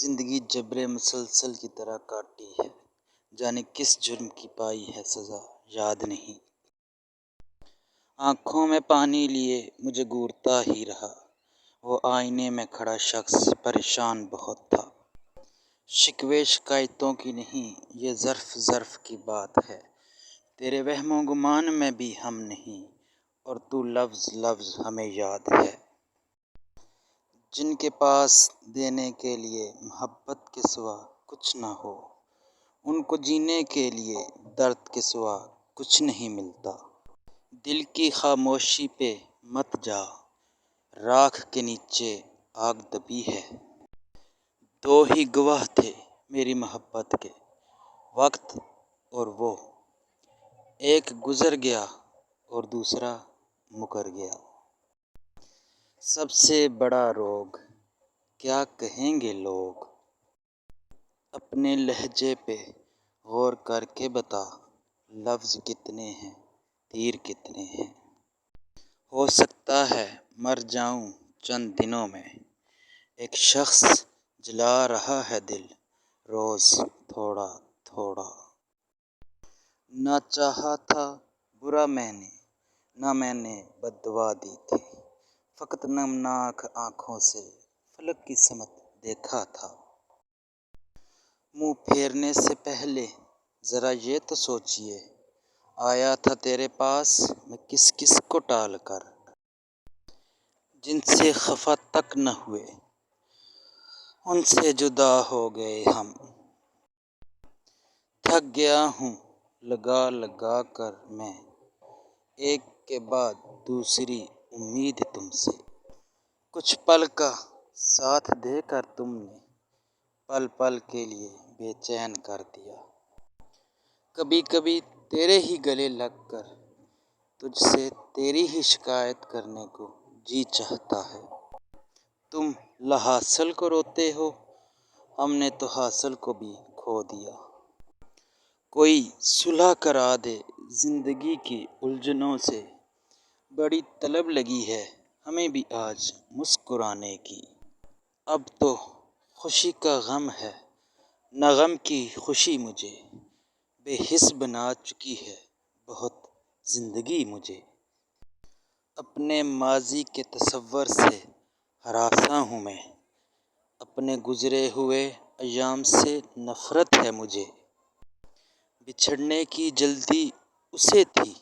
زندگی جبر مسلسل کی طرح کاٹی ہے، جانے کس جرم کی پائی ہے سزا یاد نہیں۔ آنکھوں میں پانی لیے مجھے گھورتا ہی رہا، وہ آئینے میں کھڑا شخص پریشان بہت تھا۔ شکوے شکایتوں کی نہیں، یہ ظرف کی بات ہے، تیرے وہم و گمان میں بھی ہم نہیں، اور تو لفظ ہمیں یاد ہے۔ جن کے پاس دینے کے لیے محبت کے سوا کچھ نہ ہو، ان کو جینے کے لیے درد کے سوا کچھ نہیں ملتا۔ دل کی خاموشی پہ مت جا، راکھ کے نیچے آگ دبی ہے۔ دو ہی گواہ تھے میری محبت کے، وقت اور وہ، ایک گزر گیا اور دوسرا مکر گیا۔ سب سے بڑا روگ کیا کہیں گے لوگ، اپنے لہجے پہ غور کر کے بتا، لفظ کتنے ہیں تیر کتنے ہیں۔ ہو سکتا ہے مر جاؤں چند دنوں میں، ایک شخص جلا رہا ہے دل روز تھوڑا تھوڑا۔ نہ چاہا تھا برا میں نے، نہ میں نے بد دعا دی تھی، فقط نمناک آنکھوں سے فلک کی سمت دیکھا تھا۔ منہ پھیرنے سے پہلے ذرا یہ تو سوچیے، آیا تھا تیرے پاس میں کس کس کو ٹال کر۔ جن سے خفا تک نہ ہوئے ان سے جدا ہو گئے ہم۔ تھک گیا ہوں لگا لگا کر میں، ایک کے بعد دوسری امید تم سے۔ کچھ پل کا ساتھ دے کر تم نے پل پل کے لیے بے چین کر دیا۔ کبھی کبھی تیرے ہی گلے لگ کر تجھ سے تیری ہی شکایت کرنے کو جی چاہتا ہے۔ تم لاحاصل کو روتے ہو، ہم نے تو حاصل کو بھی کھو دیا۔ کوئی صلح کرا دے زندگی کی الجھنوں سے، بڑی طلب لگی ہے ہمیں بھی آج مسکرانے کی۔ اب تو خوشی کا غم ہے نہ غم کی خوشی مجھے، بے حس بنا چکی ہے بہت زندگی مجھے۔ اپنے ماضی کے تصور سے ہراساں ہوں میں، اپنے گزرے ہوئے ایام سے نفرت ہے مجھے۔ بچھڑنے کی جلدی اسے تھی